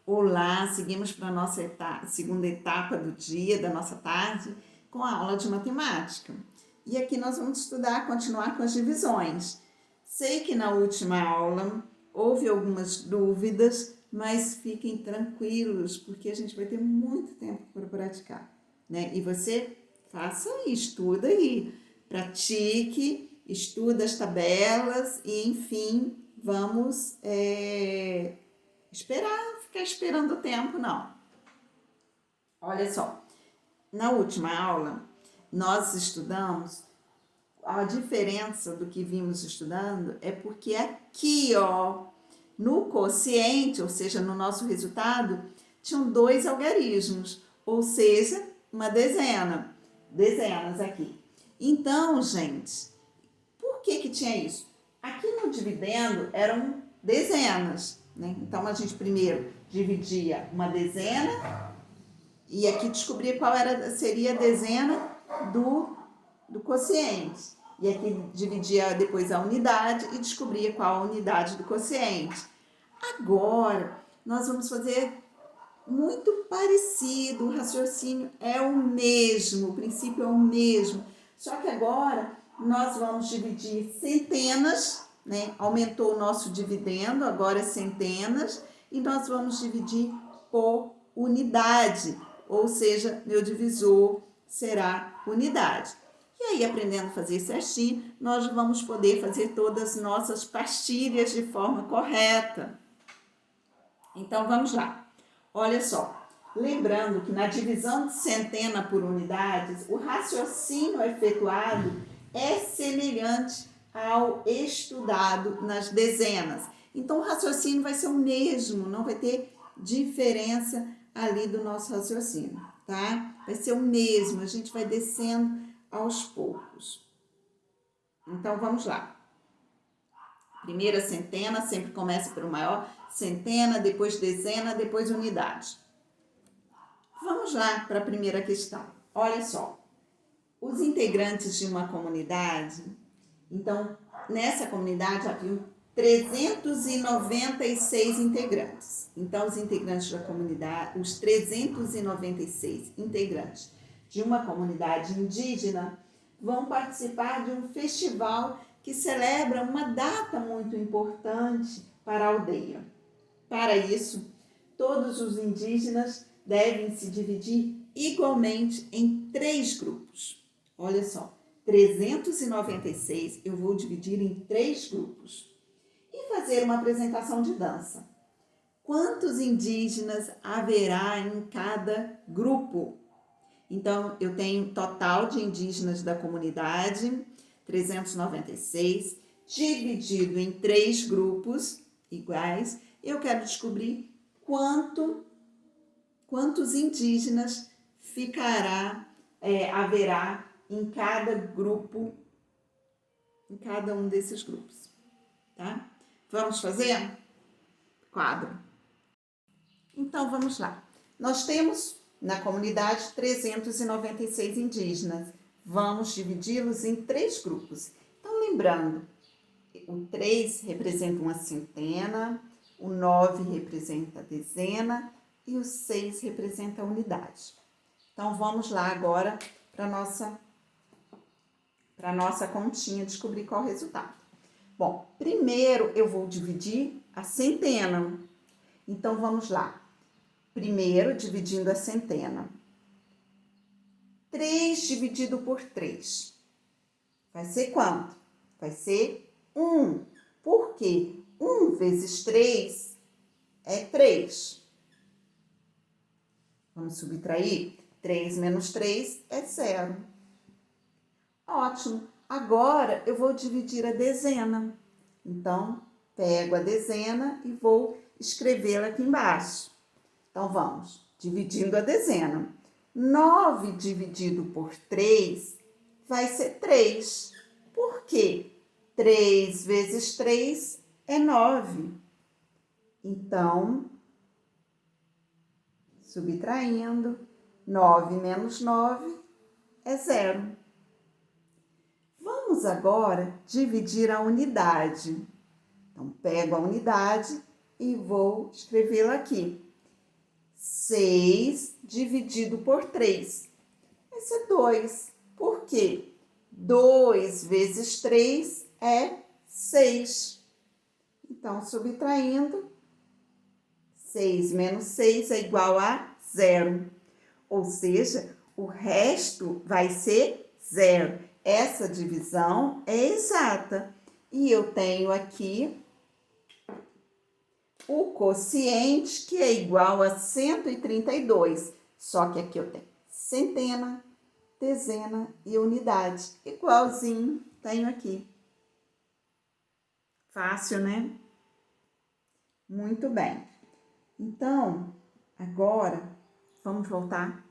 Olá, seguimos para a nossa segunda etapa do dia, da nossa tarde, com a aula de matemática. E aqui nós vamos continuar com as divisões. Sei que na última aula houve algumas dúvidas, mas fiquem tranquilos, porque a gente vai ter muito tempo para praticar, né? E você faça e estuda aí, pratique, estuda as tabelas e, enfim, vamos ficar esperando o tempo, não. Olha só, na última aula, nós estudamos, a diferença do que vimos estudando é porque aqui, ó, no quociente, ou seja, no nosso resultado, tinham 2 algarismos, ou seja, uma dezena, dezenas aqui. Então, gente, por que tinha isso? Aqui no dividendo eram dezenas, né? Então, a gente primeiro dividia uma dezena e aqui descobria qual seria a dezena do quociente. E aqui dividia depois a unidade e descobria qual a unidade do quociente. Agora, nós vamos fazer muito parecido, o raciocínio é o mesmo, o princípio é o mesmo. Só que agora nós vamos dividir centenas, né? Aumentou o nosso dividendo, agora é centenas, e nós vamos dividir por unidade, ou seja, meu divisor será unidade. E aí, aprendendo a fazer certinho, nós vamos poder fazer todas as nossas pastilhas de forma correta. Então, vamos lá. Olha só, lembrando que na divisão de centena por unidades, o raciocínio efetuado é semelhante ao estudado nas dezenas. Então, o raciocínio vai ser o mesmo, não vai ter diferença ali do nosso raciocínio, tá? Vai ser o mesmo, a gente vai descendo aos poucos. Então, vamos lá. Primeira centena sempre começa pelo maior, centena, depois dezena, depois unidade. Vamos lá para a primeira questão. Olha só, os integrantes de uma comunidade, então, nessa comunidade havia 396 integrantes. Então, os integrantes da comunidade, os 396 integrantes de uma comunidade indígena vão participar de um festival que celebra uma data muito importante para a aldeia. Para isso, todos os indígenas devem se dividir igualmente em 3 grupos. Olha só, 396 eu vou dividir em 3 grupos e fazer uma apresentação de dança. Quantos indígenas haverá em cada grupo? Então, eu tenho total de indígenas da comunidade, 396, dividido em 3 grupos iguais. Eu quero descobrir quantos indígenas haverá em cada grupo, em cada um desses grupos, tá? Vamos fazer? Quadro. Então, vamos lá. Nós temos na comunidade 396 indígenas. Vamos dividi-los em 3 grupos. Então, lembrando, o 3 representa uma centena, o 9 representa a dezena e o 6 representa a unidade. Então, vamos lá agora para a nossa continha descobrir qual é o resultado. Bom, primeiro eu vou dividir a centena. Então, vamos lá. Primeiro, dividindo a centena. 3 dividido por 3. Vai ser quanto? Vai ser 1. Por quê? 1 vezes 3 é 3. Vamos subtrair? 3 menos 3 é 0. Ótimo. Agora, eu vou dividir a dezena. Então, pego a dezena e vou escrevê-la aqui embaixo. Então, vamos, dividindo a dezena. 9 dividido por 3 vai ser 3. Por quê? 3 vezes 3 é 9. Então, subtraindo, 9 menos 9 é 0. Vamos agora dividir a unidade. Então, pego a unidade e vou escrevê-la aqui. 6 dividido por 3. Vai ser 2. Por quê? 2 vezes 3 é 6. Então, subtraindo, 6 menos 6 é igual a 0. Ou seja, o resto vai ser 0. Essa divisão é exata. E eu tenho aqui o quociente, que é igual a 132. Só que aqui eu tenho centena, dezena e unidade. Igualzinho tenho aqui. Fácil, né? Muito bem. Então, agora, vamos voltar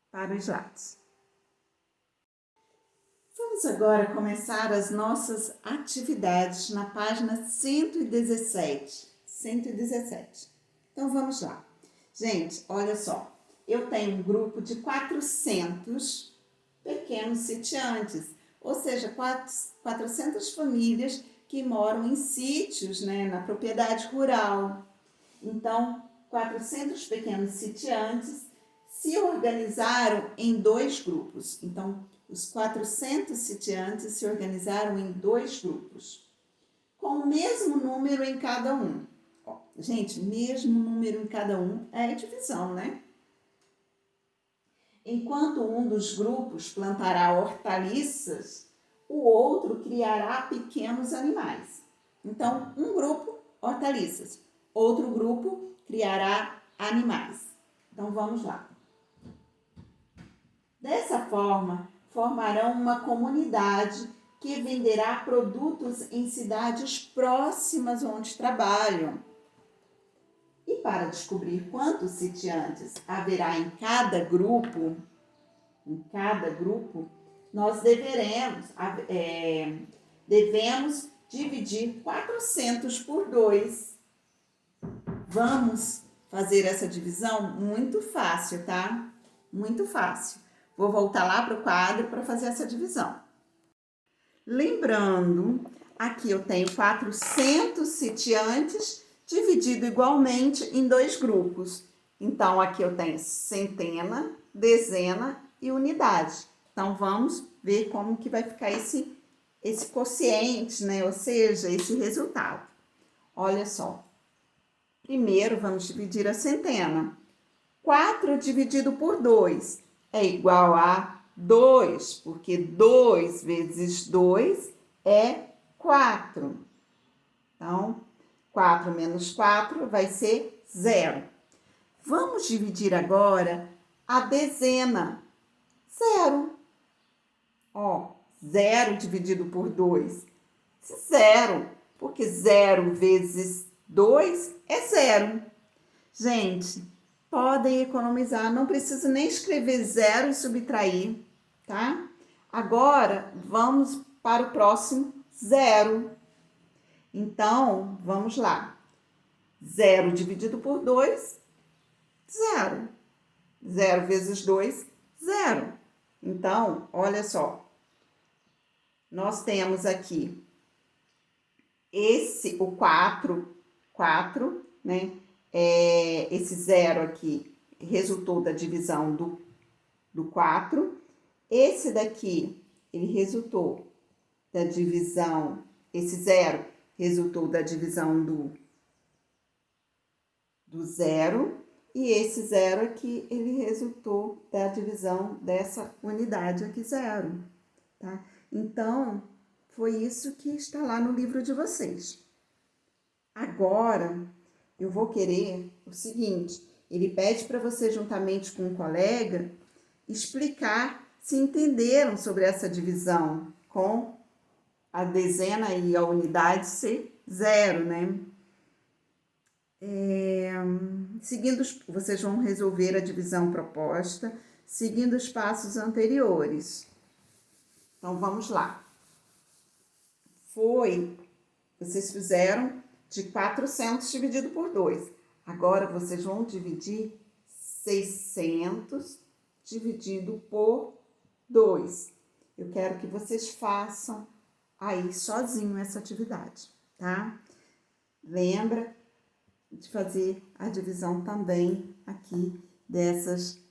para os lados. Vamos agora começar as nossas atividades na página 117. 117. Então, vamos lá. Gente, olha só. Eu tenho um grupo de 400 pequenos sitiantes, ou seja, 400 famílias que moram em sítios, né, na propriedade rural. Então, 400 pequenos sitiantes se organizaram em 2 grupos. Então, os 400 sitiantes se organizaram em 2 grupos, com o mesmo número em cada um. Ó, gente, mesmo número em cada um é divisão, né? Enquanto um dos grupos plantará hortaliças, o outro criará pequenos animais. Então, um grupo, hortaliças. Outro grupo criará animais. Então, vamos lá. Dessa forma, formarão uma comunidade que venderá produtos em cidades próximas onde trabalham. E para descobrir quantos sitiantes haverá em cada grupo, nós devemos dividir 400 por 2. Vamos fazer essa divisão muito fácil, tá? Muito fácil. Vou voltar lá para o quadro para fazer essa divisão. Lembrando, aqui eu tenho 400 sitiantes dividido igualmente em 2 grupos. Então, aqui eu tenho centena, dezena e unidade. Então, vamos ver como que vai ficar esse quociente, né? Ou seja, esse resultado. Olha só. Primeiro, vamos dividir a centena. 4 dividido por 2 é igual a 2, porque 2 vezes 2 é 4. Então, 4 menos 4 vai ser 0. Vamos dividir agora a dezena. 0. Ó, 0 dividido por 2. 0, porque 0 vezes 2 é 0. Gente, podem economizar, não precisa nem escrever 0 e subtrair, tá? Agora, vamos para o próximo 0. Então, vamos lá. 0 dividido por 2, 0. 0 vezes 2, 0. Então, olha só. Nós temos aqui o 4, né? Esse 0 aqui resultou da divisão do 4. Esse daqui, ele resultou da divisão, esse 0 resultou da divisão do 0. E esse 0 aqui, ele resultou da divisão dessa unidade aqui, 0. Tá? Então, foi isso que está lá no livro de vocês. Agora, eu vou querer o seguinte, ele pede para você, juntamente com um colega, explicar se entenderam sobre essa divisão com a dezena e a unidade ser 0, né? Vocês vão resolver a divisão proposta, seguindo os passos anteriores. Então, vamos lá. Vocês fizeram de 400 dividido por 2. Agora, vocês vão dividir 600 dividido por 2. Eu quero que vocês façam aí sozinho essa atividade, tá? de fazer a divisão também aqui dessas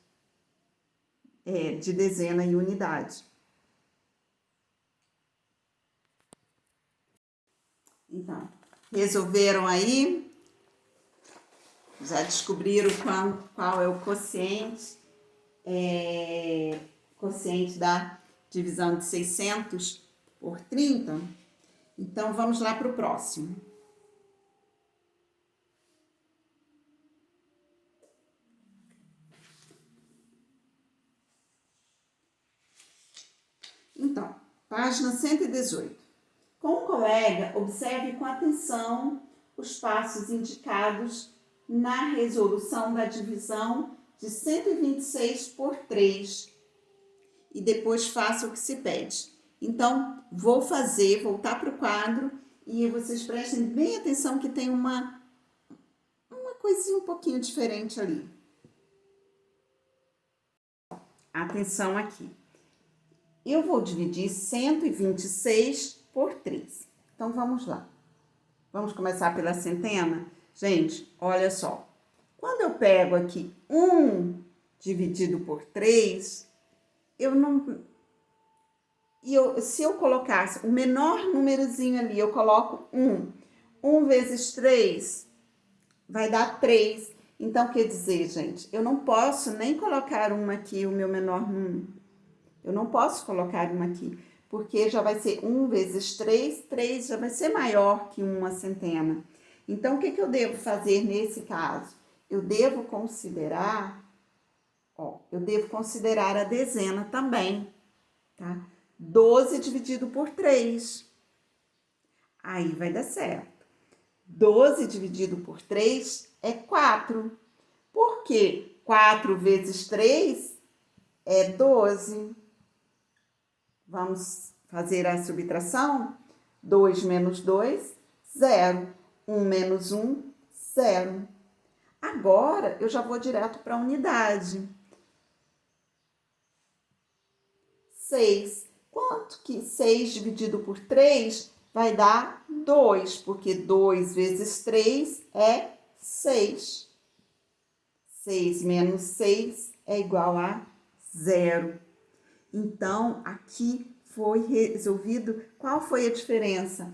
de dezena e unidade. Então, resolveram aí? Já descobriram qual é o quociente? Quociente da divisão de 600 por 30? Então, vamos lá para o próximo. Então, página 118. Com o colega, observe com atenção os passos indicados na resolução da divisão de 126 por 3 e depois faça o que se pede. Então, vou voltar para o quadro e vocês prestem bem atenção que tem uma coisinha um pouquinho diferente ali. Atenção aqui. Eu vou dividir 126 por 3. Então, vamos lá. Vamos começar pela centena? Gente, olha só. Quando eu pego aqui 1 dividido por 3, se eu colocasse o menor númerozinho ali, eu coloco 1. 1 vezes 3 vai dar 3. Então, quer dizer, gente, eu não posso nem colocar 1 aqui, o meu menor número. Eu não posso colocar 1 aqui, porque já vai ser 1 vezes 3, 3 já vai ser maior que uma centena. Então, o que eu devo fazer nesse caso? Eu devo considerar a dezena também, tá? 12 dividido por 3. Aí vai dar certo. 12 dividido por 3 é 4. Por quê? 4 vezes 3 é 12. Vamos fazer a subtração? 2 menos 2, 0. 1 menos 1, 0. Agora, eu já vou direto para a unidade. 6. Quanto que 6 dividido por 3 vai dar 2? Porque 2 vezes 3 é 6. 6 menos 6 é igual a 0. Então, aqui foi resolvido. Qual foi a diferença?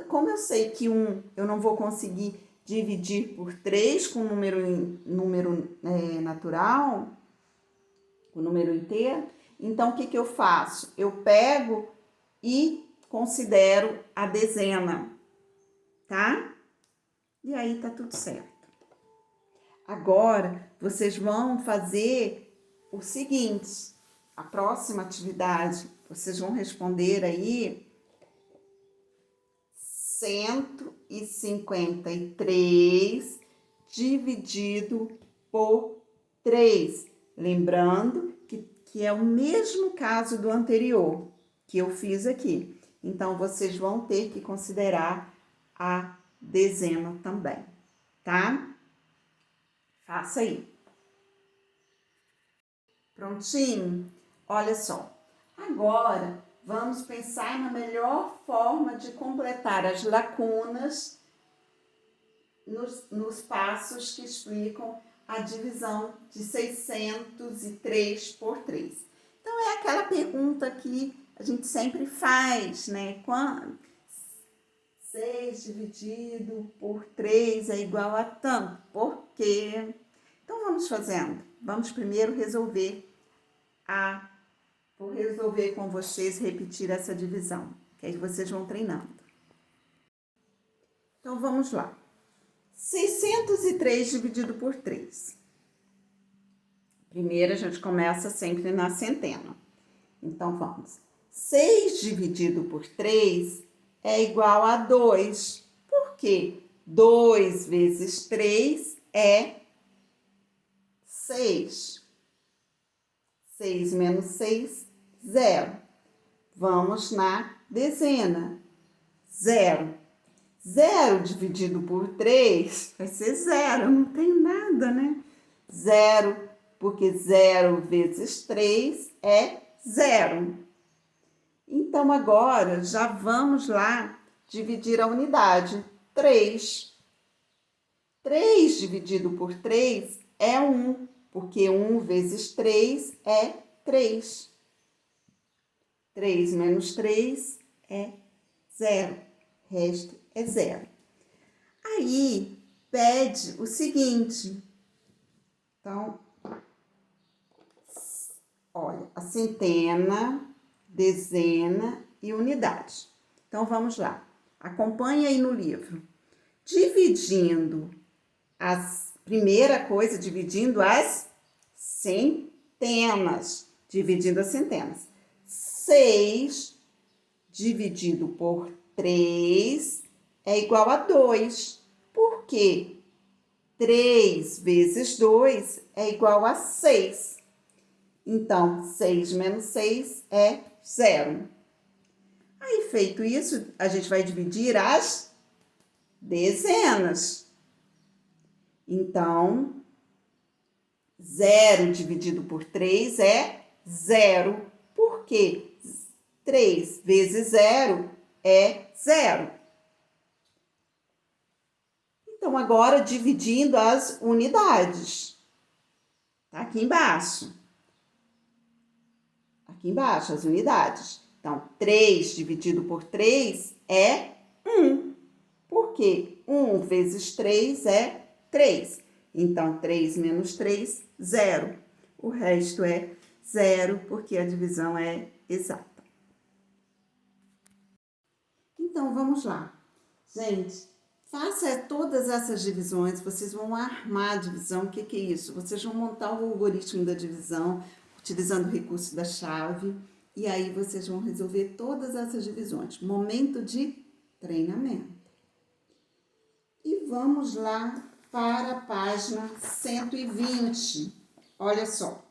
Como eu sei que 1 eu não vou conseguir dividir por 3 com número natural, com número inteiro, então o que eu faço? Eu pego e considero a dezena, tá? E aí tá tudo certo. Agora, vocês vão fazer o seguinte, a próxima atividade, vocês vão responder aí 153 dividido por 3. Lembrando que é o mesmo caso do anterior que eu fiz aqui. Então, vocês vão ter que considerar a dezena também, tá? Faça aí. Prontinho? Olha só. Agora, vamos pensar na melhor forma de completar as lacunas nos passos que explicam a divisão de 603 por 3. Então, é aquela pergunta que a gente sempre faz, né? 6 dividido por 3 é igual a tanto. Por quê? Então, vamos fazendo. Vamos primeiro vou resolver com vocês repetir essa divisão, que aí vocês vão treinando. Então, vamos lá. 603 dividido por 3. Primeiro, a gente começa sempre na centena. Então, vamos. 6 dividido por 3 é igual a 2. Por quê? 2 vezes 3 é 6. 6 menos 6, 0. Vamos na dezena. 0. 0 dividido por 3 vai ser 0. Não tem nada, né? 0, porque 0 vezes 3 é 0. Então, agora, já vamos lá dividir a unidade. 3. 3 dividido por 3 é 1, porque 1 vezes 3 é 3. 3 menos 3 é 0. Resto é 0. Aí, pede o seguinte. Então, olha, a centena, dezena e unidade. Então, vamos lá. Acompanhe aí no livro. Dividindo primeira coisa, dividindo as centenas. Dividindo as centenas. 6 dividido por 3 é igual a 2. Por quê? 3 vezes 2 é igual a 6. Então, 6 menos 6 é 0. Aí, feito isso, a gente vai dividir as dezenas. Então, 0 dividido por 3 é 0. Por quê? 3 vezes 0 é 0. Então, agora, dividindo as unidades. Tá aqui embaixo. Aqui embaixo, as unidades. Então, 3 dividido por 3 é 1. Por quê? 1 vezes 3 é 3. Então, 3 menos 3, 0. O resto é 0, porque a divisão é exata. Então, vamos lá. Gente, faça todas essas divisões, vocês vão armar a divisão. O que é isso? Vocês vão montar o algoritmo da divisão, utilizando o recurso da chave, e aí vocês vão resolver todas essas divisões. Momento de treinamento. E vamos lá para a página 120. Olha só,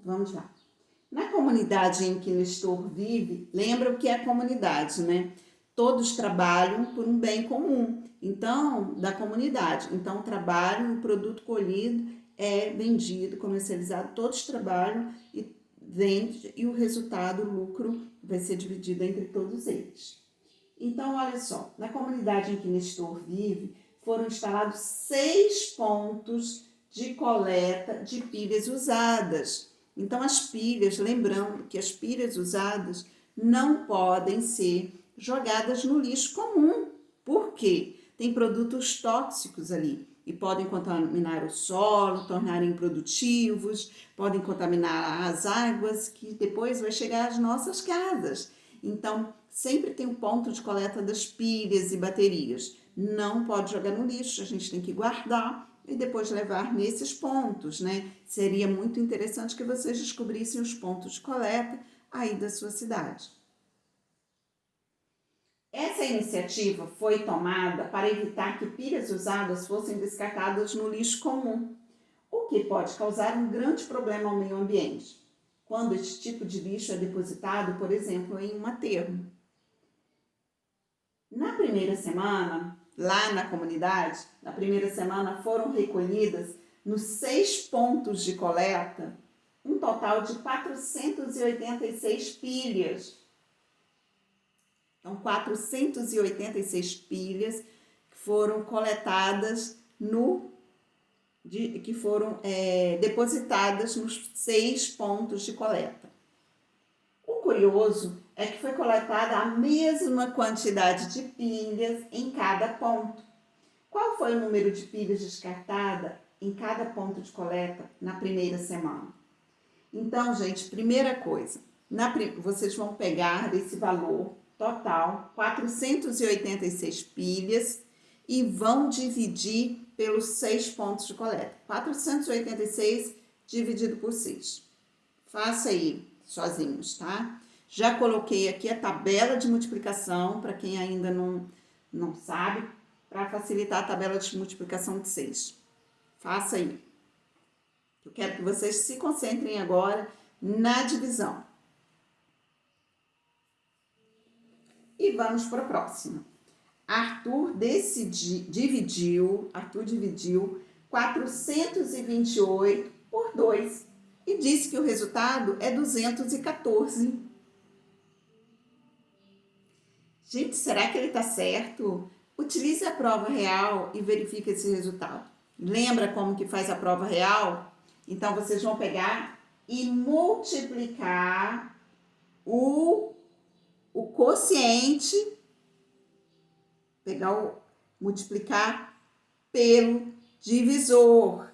vamos lá. Na comunidade em que Nestor vive, lembra o que é a comunidade, né? Todos trabalham por um bem comum, então, da comunidade. Então, trabalham, o produto colhido é vendido, comercializado, todos trabalham e vendem, e o resultado, o lucro, vai ser dividido entre todos eles. Então, olha só, na comunidade em que Nestor vive, foram instalados 6 pontos de coleta de pilhas usadas. Então, as pilhas, lembrando que as pilhas usadas não podem ser jogadas no lixo comum. Por quê? Tem produtos tóxicos ali e podem contaminar o solo, tornar improdutivos, podem contaminar as águas, que depois vai chegar às nossas casas. Então, sempre tem um ponto de coleta das pilhas e baterias. Não pode jogar no lixo, a gente tem que guardar e depois levar nesses pontos, né? Seria muito interessante que vocês descobrissem os pontos de coleta aí da sua cidade. Essa iniciativa foi tomada para evitar que pilhas usadas fossem descartadas no lixo comum, o que pode causar um grande problema ao meio ambiente, quando esse tipo de lixo é depositado, por exemplo, em um aterro. Na primeira semana, lá na comunidade, na primeira semana foram recolhidas nos 6 pontos de coleta um total de 486 pilhas. Então, 486 pilhas que foram coletadas que foram depositadas nos 6 pontos de coleta. O curioso é que foi coletada a mesma quantidade de pilhas em cada ponto. Qual foi o número de pilhas descartada em cada ponto de coleta na primeira semana? Então, gente, primeira coisa, vocês vão pegar esse valor total, 486 pilhas, e vão dividir pelos 6 pontos de coleta. 486 dividido por 6. Faça aí sozinhos, tá? Já coloquei aqui a tabela de multiplicação, para quem ainda não sabe, para facilitar a tabela de multiplicação de 6. Faça aí. Eu quero que vocês se concentrem agora na divisão. E vamos para a próxima. Arthur dividiu 428 por 2 e disse que o resultado é 214. Gente, será que ele está certo? Utilize a prova real e verifique esse resultado. Lembra como que faz a prova real? Então, vocês vão pegar e multiplicar o quociente, multiplicar pelo divisor,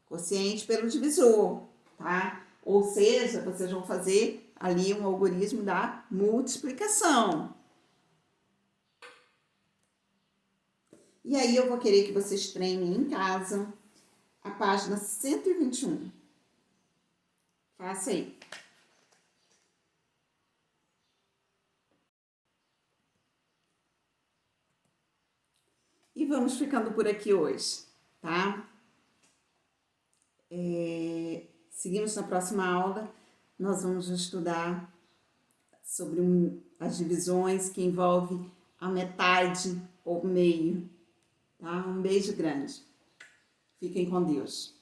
quociente pelo divisor, tá? Ou seja, vocês vão fazer ali um algoritmo da multiplicação. E aí eu vou querer que vocês treinem em casa a página 121. Faça aí. E vamos ficando por aqui hoje, tá? Seguimos na próxima aula. Nós vamos estudar sobre as divisões que envolvem a metade ou meio, tá? Um beijo grande. Fiquem com Deus.